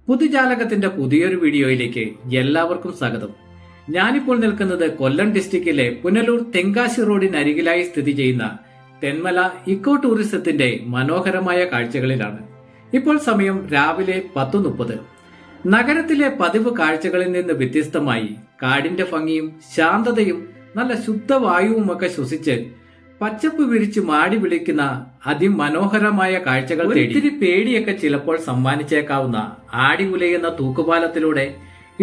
പുതുജാലകത്തിന്റെ പുതിയൊരു വീഡിയോയിലേക്ക് എല്ലാവർക്കും സ്വാഗതം. ഞാനിപ്പോൾ നിൽക്കുന്നത് കൊല്ലം ഡിസ്ട്രിക്റ്റിലെ പുനലൂർ തെങ്കാശി റോഡിനരികിലായി സ്ഥിതി ചെയ്യുന്ന തെന്മല ഇക്കോ ടൂറിസത്തിന്റെ മനോഹരമായ കാഴ്ചകളിലാണ്. ഇപ്പോൾ സമയം രാവിലെ 10:30. നഗരത്തിലെ പതിവ് കാഴ്ചകളിൽ നിന്ന് വ്യത്യസ്തമായി കാടിന്റെ ഭംഗിയും ശാന്തതയും നല്ല ശുദ്ധവായുവുമൊക്കെ ശ്വസിച്ച് പച്ചപ്പ് വിരിച്ച് മാടി വിളിക്കുന്ന അതിമനോഹരമായ കാഴ്ചകൾ ഇത്തിരി പേടിയൊക്കെ ചിലപ്പോൾ സമ്മാനിച്ചേക്കാവുന്ന ആടി ഉലയുന്ന തൂക്കുപാലത്തിലൂടെ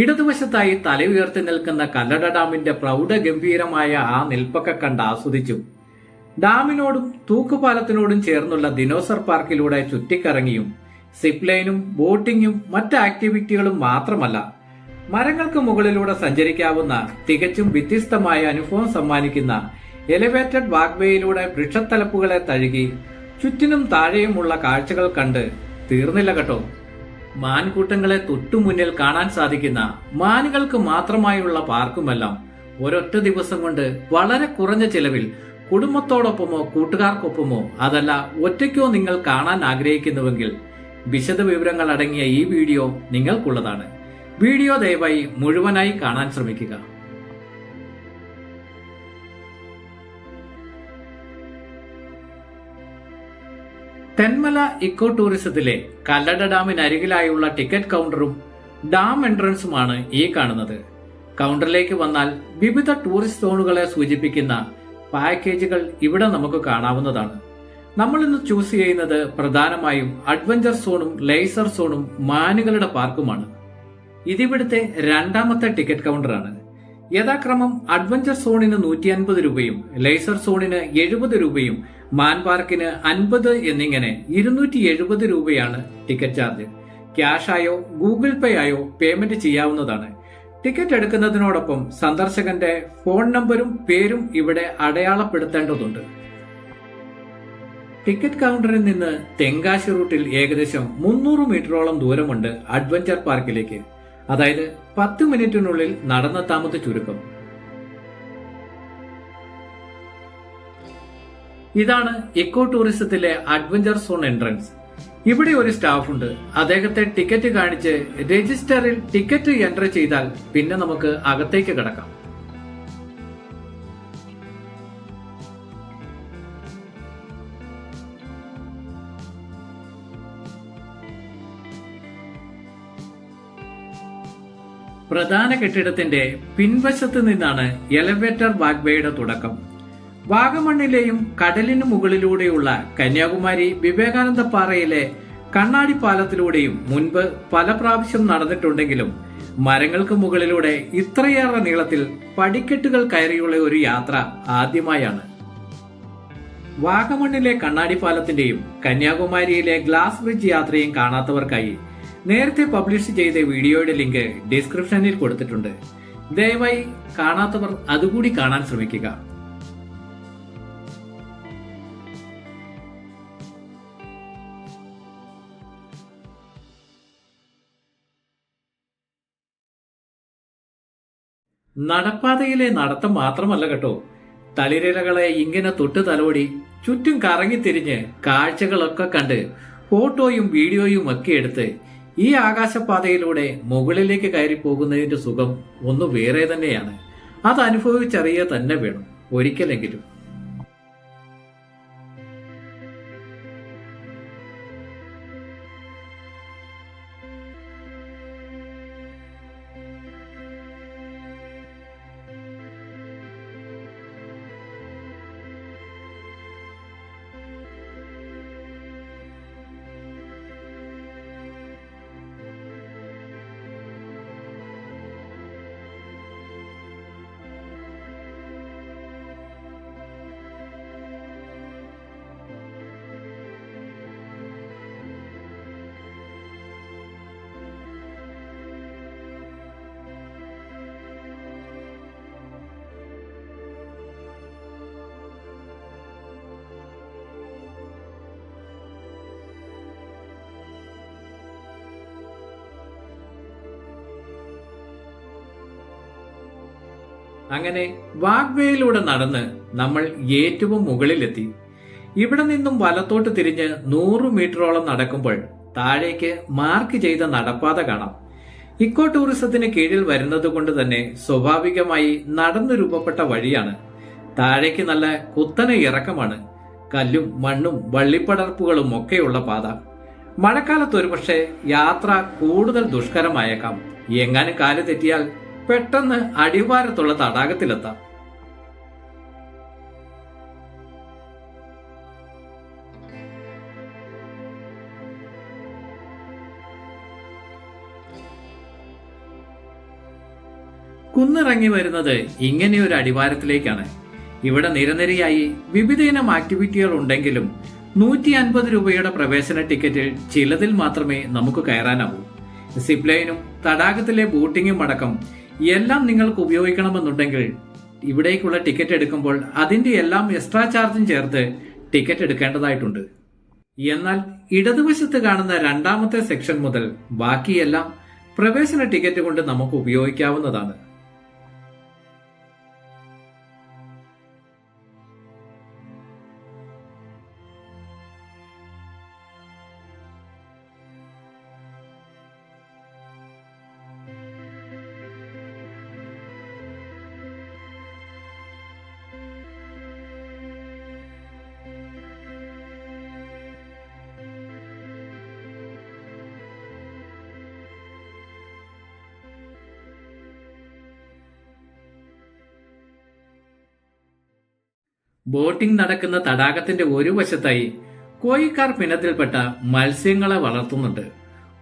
ഇടതുവശത്തായി തല ഉയർത്തി നിൽക്കുന്ന കല്ലട ഡാമിന്റെ പ്രൗഢഗംഭീരമായ ആ നിൽപ്പൊക്കെ കണ്ട് ആസ്വദിച്ചു. ഡാമിനോടും തൂക്കുപാലത്തിനോടും ചേർന്നുള്ള ദിനോസർ പാർക്കിലൂടെ ചുറ്റിക്കറങ്ങിയും സിപ്പ് ലൈനും ബോട്ടിങ്ങും മറ്റ് ആക്ടിവിറ്റികളും മാത്രമല്ല, മരങ്ങൾക്ക് മുകളിലൂടെ സഞ്ചരിക്കാവുന്ന തികച്ചും വ്യത്യസ്തമായ അനുഭവം സമ്മാനിക്കുന്ന എലിവേറ്റഡ് വാക്വേയിലൂടെ വൃക്ഷത്തലപ്പുകളെ തഴുകി ചുറ്റിനും താഴെയുമുള്ള കാഴ്ചകൾ കണ്ട് തീർന്നില്ല കേട്ടോ. മാൻകൂട്ടങ്ങളെ തൊട്ടുമുന്നിൽ കാണാൻ സാധിക്കുന്ന മാനുകൾക്ക് മാത്രമായുള്ള പാർക്കുമെല്ലാം ഒരൊറ്റ ദിവസം കൊണ്ട് വളരെ കുറഞ്ഞ ചിലവിൽ കുടുംബത്തോടൊപ്പമോ കൂട്ടുകാർക്കൊപ്പമോ അതല്ല ഒറ്റയ്ക്കോ നിങ്ങൾ കാണാൻ ആഗ്രഹിക്കുന്നുവെങ്കിൽ വിശദ വിവരങ്ങൾ അടങ്ങിയ ഈ വീഡിയോ നിങ്ങൾക്കുള്ളതാണ്. വീഡിയോ ദയവായി മുഴുവനായി കാണാൻ ശ്രമിക്കുക. തെന്മല ഇക്കോ ടൂറിസത്തിലെ കല്ലട ഡാമിനരികിലായുള്ള ടിക്കറ്റ് കൗണ്ടറും ഡാം എൻട്രൻസുമാണ് ഈ കാണുന്നത്. കൗണ്ടറിലേക്ക് വന്നാൽ വിവിധ ടൂറിസ്റ്റ് സോണുകളെ സൂചിപ്പിക്കുന്ന പാക്കേജുകൾ ഇവിടെ നമുക്ക് കാണാവുന്നതാണ്. നമ്മൾ ഇന്ന് ചൂസ് ചെയ്യുന്നത് പ്രധാനമായും അഡ്വഞ്ചർ സോണും ലേസർ സോണും മാനുകളുടെ പാർക്കുമാണ്. ഇതിവിടുത്തെ രണ്ടാമത്തെ ടിക്കറ്റ് കൗണ്ടറാണ്. യഥാക്രമം അഡ്വഞ്ചർ സോണിന് 150 രൂപയും ലേസർ സോണിന് 70 രൂപയും മാൻ പാർക്കിന് 50 എന്നിങ്ങനെ 270 രൂപയാണ് ടിക്കറ്റ് ചാർജ്. ക്യാഷായോ ഗൂഗിൾ പേ ആയോ പേയ്മെന്റ് ചെയ്യാവുന്നതാണ്. ടിക്കറ്റ് എടുക്കുന്നതിനോടൊപ്പം സന്ദർശകന്റെ ഫോൺ നമ്പരും പേരും ഇവിടെ അടയാളപ്പെടുത്തേണ്ടതുണ്ട്. ടിക്കറ്റ് കൗണ്ടറിൽ നിന്ന് തെങ്കാശി റൂട്ടിൽ ഏകദേശം 300 മീറ്ററോളം ദൂരമുണ്ട് അഡ്വഞ്ചർ പാർക്കിലേക്ക്. അതായത് 10 മിനിറ്റിനുള്ളിൽ നടന്നെത്താമത്തെ ചുരുക്കം. ഇതാണ് ഇക്കോ ടൂറിസത്തിലെ അഡ്വഞ്ചർ സോൺ എൻട്രൻസ്. ഇവിടെ ഒരു സ്റ്റാഫ് ഉണ്ട്. അദ്ദേഹത്തെ ടിക്കറ്റ് കാണിച്ച് രജിസ്റ്ററിൽ ടിക്കറ്റ് എൻട്രി ചെയ്താൽ പിന്നെ നമുക്ക് അകത്തേക്ക് കടക്കാം. പ്രധാന കെട്ടിടത്തിന്റെ പിൻവശത്ത് നിന്നാണ് എലിവേറ്റർ വാക്വേയുടെ തുടക്കം. വാഗമണ്ണിലെയും കടലിനു മുകളിലൂടെയുള്ള കന്യാകുമാരി വിവേകാനന്ദ പാറയിലെ കണ്ണാടി പാലത്തിലൂടെയും മുൻപ് പല പ്രാവശ്യം നടന്നിട്ടുണ്ടെങ്കിലും മരങ്ങൾക്ക് മുകളിലൂടെ ഇത്രയേറെ നീളത്തിൽ പടിക്കെട്ടുകൾ കയറിയുള്ള ഒരു യാത്ര ആദ്യമായാണ്. വാഗമണ്ണിലെ കണ്ണാടി പാലത്തിന്റെയും കന്യാകുമാരിയിലെ ഗ്ലാസ് ബ്രിഡ്ജ് യാത്രയും കാണാത്തവർക്കായി നേരത്തെ പബ്ലിഷ് ചെയ്ത വീഡിയോയുടെ ലിങ്ക് ഡിസ്ക്രിപ്ഷനിൽ കൊടുത്തിട്ടുണ്ട്. ദയവായി കാണാത്തവർ അതുകൂടി കാണാൻ ശ്രമിക്കുക. നടപ്പാതയിലെ നടത്തം മാത്രമല്ല കേട്ടോ, തളിരിലകളെ ഇങ്ങനെ തൊട്ട് തലോടി ചുറ്റും കറങ്ങിത്തിരിഞ്ഞ് കാഴ്ചകളൊക്കെ കണ്ട് ഫോട്ടോയും വീഡിയോയും ഒക്കെ എടുത്ത് ഈ ആകാശപാതയിലൂടെ മുകളിലേക്ക് കയറി പോകുന്നതിന്റെ സുഖം ഒന്ന് വേറെ തന്നെയാണ്. അത് അനുഭവിച്ചറിയുക തന്നെ വേണം ഒരിക്കലെങ്കിലും. അങ്ങനെ വാഗ്വേയിലൂടെ നടന്ന് നമ്മൾ ഏറ്റവും മുകളിലെത്തി. ഇവിടെ നിന്നും വലത്തോട്ട് തിരിഞ്ഞ് 100 മീറ്ററോളം നടക്കുമ്പോൾ താഴേക്ക് മാർക്ക് ചെയ്ത നടപ്പാത കാണാം. ഇക്കോ ടൂറിസത്തിന് കീഴിൽ വരുന്നത് കൊണ്ട് തന്നെ സ്വാഭാവികമായി നടന്നു രൂപപ്പെട്ട വഴിയാണ്. താഴേക്ക് നല്ല കുത്തനെ ഇറക്കമാണ്. കല്ലും മണ്ണും വള്ളിപ്പടർപ്പുകളും ഒക്കെയുള്ള പാത. മഴക്കാലത്ത് ഒരുപക്ഷെ യാത്ര കൂടുതൽ ദുഷ്കരമായേക്കാം. എങ്ങാനും കാല് തെറ്റിയാൽ പെട്ടെന്ന് അടിവാരത്തുള്ള തടാകത്തിലെത്താം. കുന്നിറങ്ങി വരുന്നത് ഇങ്ങനെയൊരു അടിവാരത്തിലേക്കാണ്. ഇവിടെ നിരനിരയായി വിവിധയിനം ആക്ടിവിറ്റികൾ ഉണ്ടെങ്കിലും 150 രൂപയുടെ പ്രവേശന ടിക്കറ്റിൽ ചിലതിൽ മാത്രമേ നമുക്ക് കയറാനാവൂ. സിപ്ലൈനും തടാകത്തിലെ ബോട്ടിങ്ങും അടക്കം എല്ലാം നിങ്ങൾക്ക് ഉപയോഗിക്കണമെന്നുണ്ടെങ്കിൽ ഇവിടേക്കുള്ള ടിക്കറ്റ് എടുക്കുമ്പോൾ അതിന്റെ എല്ലാം എക്സ്ട്രാ ചാർജും ചേർത്ത് ടിക്കറ്റ് എടുക്കേണ്ടതായിട്ടുണ്ട്. എന്നാൽ ഇടതുവശത്ത് കാണുന്ന രണ്ടാമത്തെ സെക്ഷൻ മുതൽ ബാക്കിയെല്ലാം പ്രവേശന ടിക്കറ്റ് കൊണ്ട് നമുക്ക് ഉപയോഗിക്കാവുന്നതാണ്. ബോട്ടിംഗ് നടക്കുന്ന തടാകത്തിന്റെ ഒരു വശത്തായി കോയിക്കാർപ്പ് ഇനത്തിൽപ്പെട്ട മത്സ്യങ്ങളെ വളർത്തുന്നുണ്ട്.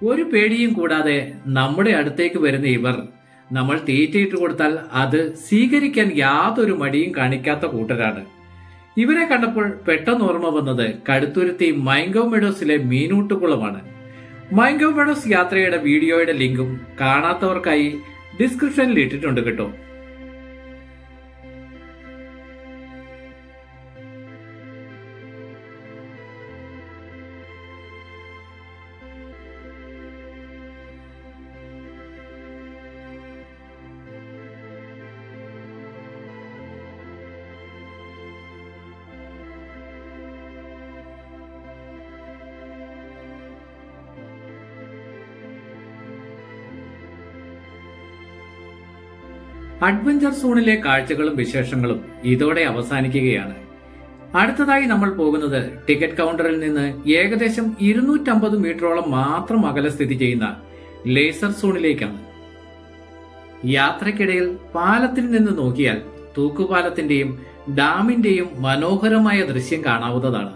ഒരു പേടിയും കൂടാതെ നമ്മുടെ അടുത്തേക്ക് വരുന്ന ഇവർ നമ്മൾ തീറ്റയിട്ട് കൊടുത്താൽ അത് സ്വീകരിക്കാൻ യാതൊരു മടിയും കാണിക്കാത്ത കൂട്ടരാണ്. ഇവരെ കണ്ടപ്പോൾ പെട്ടെന്ന് ഓർമ്മ വന്നത് കടുത്തുരുത്തി മൈങ്കോ മെഡോസിലെ മീനൂട്ടുകുളമാണ്. മൈങ്കോ മെഡോസ് യാത്രയുടെ വീഡിയോയുടെ ലിങ്കും കാണാത്തവർക്കായി ഡിസ്ക്രിപ്ഷനിൽ ഇട്ടിട്ടുണ്ട് കേട്ടോ. അഡ്വഞ്ചർ സോണിലെ കാഴ്ചകളും വിശേഷങ്ങളും ഇതോടെ അവസാനിക്കുകയാണ്. അടുത്തതായി നമ്മൾ പോകുന്നത് ടിക്കറ്റ് കൗണ്ടറിൽ നിന്ന് ഏകദേശം 250 മീറ്ററോളം മാത്രം അകലെ സ്ഥിതി ചെയ്യുന്ന ലേസർ സോണിലേക്കാണ്. യാത്രക്കിടയിൽ പാലത്തിൽ നിന്ന് നോക്കിയാൽ തൂക്കുപാലത്തിന്റെയും ഡാമിന്റെയും മനോഹരമായ ദൃശ്യം കാണാവുന്നതാണ്.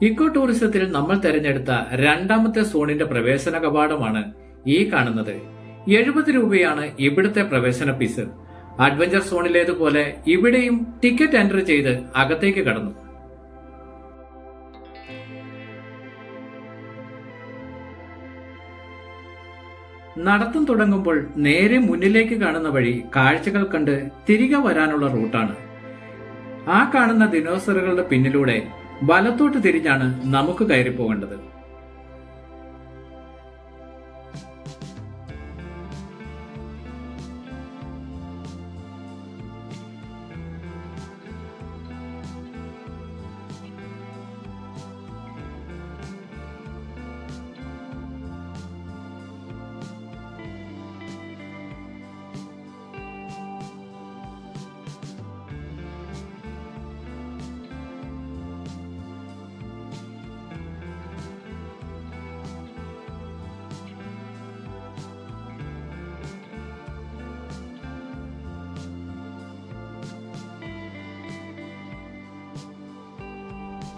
ഇക്കോ ടൂറിസത്തിൽ നമ്മൾ തെരഞ്ഞെടുത്ത രണ്ടാമത്തെ സോണിന്റെ പ്രവേശന കവാടമാണ് ഈ കാണുന്നത്. 70 രൂപയാണ് ഇവിടുത്തെ പ്രവേശന ഫീസ്. അഡ്വഞ്ചർ സോണിലേതുപോലെ ഇവിടെയും ടിക്കറ്റ് എൻട്രി ചെയ്ത് അകത്തേക്ക് കടന്നു. നടത്തം തുടങ്ങുമ്പോൾ നേരെ മുന്നിലേക്ക് കാണുന്ന വഴി കാഴ്ചകൾ കണ്ട് തിരികെ വരാനുള്ള റൂട്ടാണ്. ആ കാണുന്ന ദിനോസറുകളുടെ പിന്നിലൂടെ വലത്തോട്ട് തിരിഞ്ഞാണ് നമുക്ക് കയറി പോകേണ്ടത്.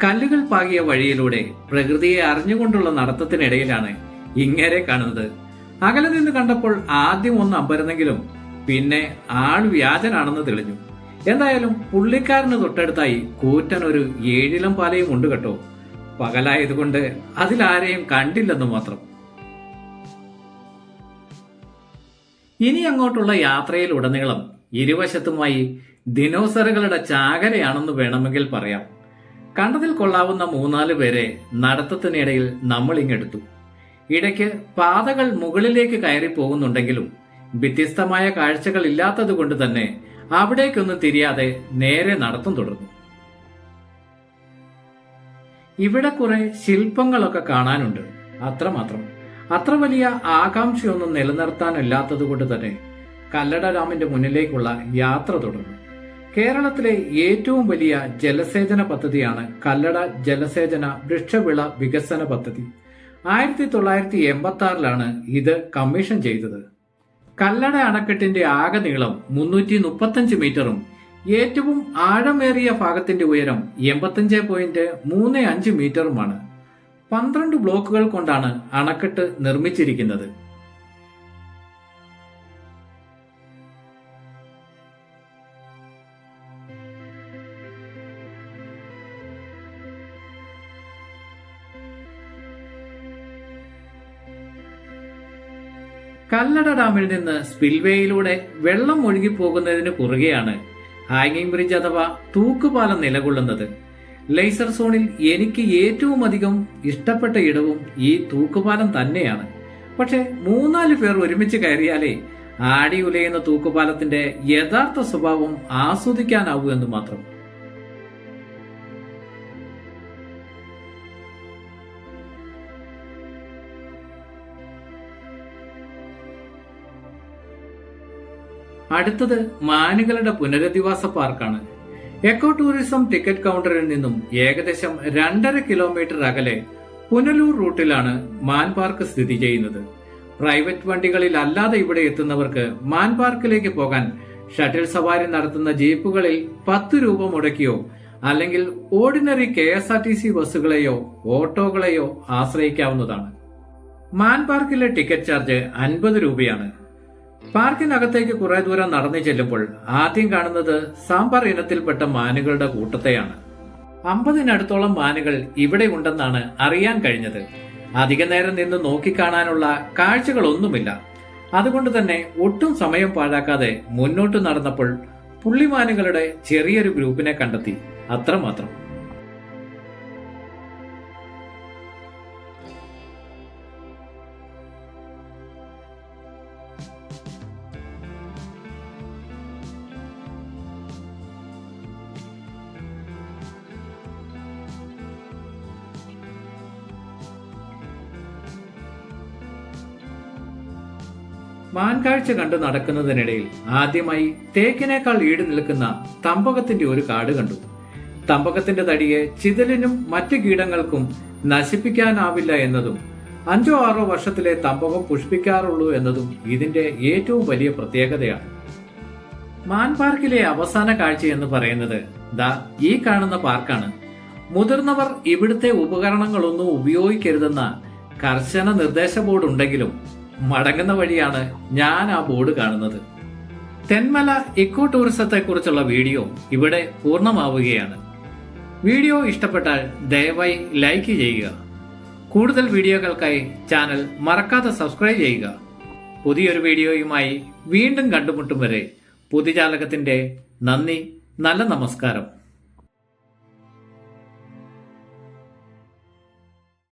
കല്ലുകൾ പാകിയ വഴിയിലൂടെ പ്രകൃതിയെ അറിഞ്ഞുകൊണ്ടുള്ള നടത്തത്തിനിടയിലാണ് ഇങ്ങനെ കാണുന്നത്. അകലെ നിന്ന് കണ്ടപ്പോൾ ആദ്യം ഒന്ന് അമ്പരന്നെങ്കിലും പിന്നെ ആൾ വ്യാജനാണെന്ന് തെളിഞ്ഞു. എന്തായാലും പുള്ളിക്കാരന് തൊട്ടടുത്തായി കൂറ്റൻ ഒരു 7 ഇളം പാലയും ഉണ്ട് കേട്ടോ. പകലായതുകൊണ്ട് അതിലാരെയും കണ്ടില്ലെന്ന് മാത്രം. ഇനി അങ്ങോട്ടുള്ള യാത്രയിലുടനീളം ഇരുവശത്തുമായി ദിനോസറുകളുടെ ചാകരയാണെന്ന് വേണമെങ്കിൽ പറയാം. കണ്ടതിൽ കൊള്ളാവുന്ന 3-4 പേരെ നടത്തത്തിനിടയിൽ നമ്മൾ ഇങ്ങെടുത്തു. ഇടയ്ക്ക് പാതകൾ മുകളിലേക്ക് കയറി പോകുന്നുണ്ടെങ്കിലും വ്യത്യസ്തമായ കാഴ്ചകൾ ഇല്ലാത്തത് കൊണ്ട് തന്നെ അവിടേക്കൊന്നും തിരിയാതെ നേരെ നടത്തം തുടർന്നു. ഇവിടെ കുറെ ശില്പങ്ങളൊക്കെ കാണാനുണ്ട്, അത്രമാത്രം. അത്ര വലിയ ആകാംക്ഷയൊന്നും നിലനിർത്താനില്ലാത്തത് കൊണ്ട് തന്നെ കല്ലട ഡാമിന്റെ മുന്നിലേക്കുള്ള യാത്ര തുടർന്നു. കേരളത്തിലെ ഏറ്റവും വലിയ ജലസേചന പദ്ധതിയാണ് കല്ലട ജലസേചന വൃക്ഷവിള വികസന പദ്ധതി. 1986 ഇത് കമ്മീഷൻ ചെയ്തത്. കല്ലട അണക്കെട്ടിന്റെ ആകെ നീളം 335 മീറ്ററും ഏറ്റവും ആഴമേറിയ ഭാഗത്തിന്റെ ഉയരം 85.35 മീറ്ററുമാണ്. 12 ബ്ലോക്കുകൾ കൊണ്ടാണ് അണക്കെട്ട് നിർമ്മിച്ചിരിക്കുന്നത്. കല്ലട ഡാമിൽ നിന്ന് സ്പിൽവേയിലൂടെ വെള്ളം ഒഴുകിപ്പോകുന്നതിന് കുറുകെയാണ് ഹാങ്ങിങ് ബ്രിഡ്ജ് അഥവാ തൂക്കുപാലം നിലകൊള്ളുന്നത്. ലേസർ സോണിൽ എനിക്ക് ഏറ്റവും അധികം ഇഷ്ടപ്പെട്ട ഇടവും ഈ തൂക്കുപാലം തന്നെയാണ്. പക്ഷെ 3-4 പേർ ഒരുമിച്ച് കയറിയാലേ ആടി ഉലയുന്ന തൂക്കുപാലത്തിന്റെ യഥാർത്ഥ സ്വഭാവം ആസ്വദിക്കാനാവൂ എന്ന് മാത്രം. അടുത്തത് മാനുകളുടെ പുനരധിവാസ പാർക്കാണ്. എക്കോ ടൂറിസം ടിക്കറ്റ് കൗണ്ടറിൽ നിന്നും ഏകദേശം 2.5 കിലോമീറ്റർ അകലെ പുനലൂർ റൂട്ടിലാണ് മാൻ പാർക്ക് സ്ഥിതി ചെയ്യുന്നത്. പ്രൈവറ്റ് വണ്ടികളിൽ അല്ലാതെ ഇവിടെ എത്തുന്നവർക്ക് മാൻ പാർക്കിലേക്ക് പോകാൻ ഷട്ടിൽ സവാരി നടത്തുന്ന ജീപ്പുകളിൽ 10 രൂപ മുടക്കിയോ അല്ലെങ്കിൽ ഓർഡിനറി KSRTC ബസ്സുകളെയോ ഓട്ടോകളെയോ ആശ്രയിക്കാവുന്നതാണ്. മാൻ പാർക്കിലെ ടിക്കറ്റ് ചാർജ് 50 രൂപയാണ്. പാർക്കിനകത്തേക്ക് കുറെ ദൂരം നടന്നു ചെല്ലുമ്പോൾ ആദ്യം കാണുന്നത് സാമ്പാർ ഇനത്തിൽപ്പെട്ട മാനുകളുടെ കൂട്ടത്തെയാണ്. 50-നടുത്തോളം മാനുകൾ ഇവിടെ ഉണ്ടെന്നാണ് അറിയാൻ കഴിഞ്ഞത്. അധിക നേരം നിന്ന് നോക്കിക്കാണാനുള്ള കാഴ്ചകളൊന്നുമില്ല. അതുകൊണ്ട് തന്നെ ഒട്ടും സമയം പാഴാക്കാതെ മുന്നോട്ട് നടന്നപ്പോൾ പുള്ളിമാനുകളുടെ ചെറിയൊരു ഗ്രൂപ്പിനെ കണ്ടെത്തി, അത്രമാത്രം. മാൻകാഴ്ച കണ്ടു നടക്കുന്നതിനിടയിൽ ആദ്യമായി തേക്കിനേക്കാൾ ഈട് നിൽക്കുന്ന തമ്പകത്തിന്റെ ഒരു കാട് കണ്ടു. തമ്പകത്തിന്റെ തടിയെ ചിതലിനും മറ്റു കീടങ്ങൾക്കും നശിപ്പിക്കാനാവില്ല എന്നതും 5-6 വർഷത്തിലെ തമ്പകം പുഷ്പിക്കാറുള്ളൂ എന്നതും ഇതിന്റെ ഏറ്റവും വലിയ പ്രത്യേകതയാണ്. മാൻ പാർക്കിലെ അവസാന കാഴ്ച എന്ന് പറയുന്നത് ദാ ഈ കാണുന്ന പാർക്കാണ്. മുതിർന്നവർ ഇവിടുത്തെ ഉപകരണങ്ങളൊന്നും ഉപയോഗിക്കരുതെന്ന കർശന നിർദ്ദേശ ബോർഡ് ഉണ്ടെങ്കിലും മടങ്ങുന്ന വഴിയാണ് ഞാൻ ആ ബോർഡ് കാണുന്നത്. തെന്മല ഇക്കോ ടൂറിസത്തെ കുറിച്ചുള്ള വീഡിയോ ഇവിടെ പൂർണ്ണമാവുകയാണ്. വീഡിയോ ഇഷ്ടപ്പെട്ടാൽ ദയവായി ലൈക്ക് ചെയ്യുക. കൂടുതൽ വീഡിയോകൾക്കായി ചാനൽ മറക്കാതെ സബ്സ്ക്രൈബ് ചെയ്യുക. പുതിയൊരു വീഡിയോയുമായി വീണ്ടും കണ്ടുമുട്ടും വരെ പൊതുജാലകത്തിന്റെ നന്ദി, നല്ല നമസ്കാരം.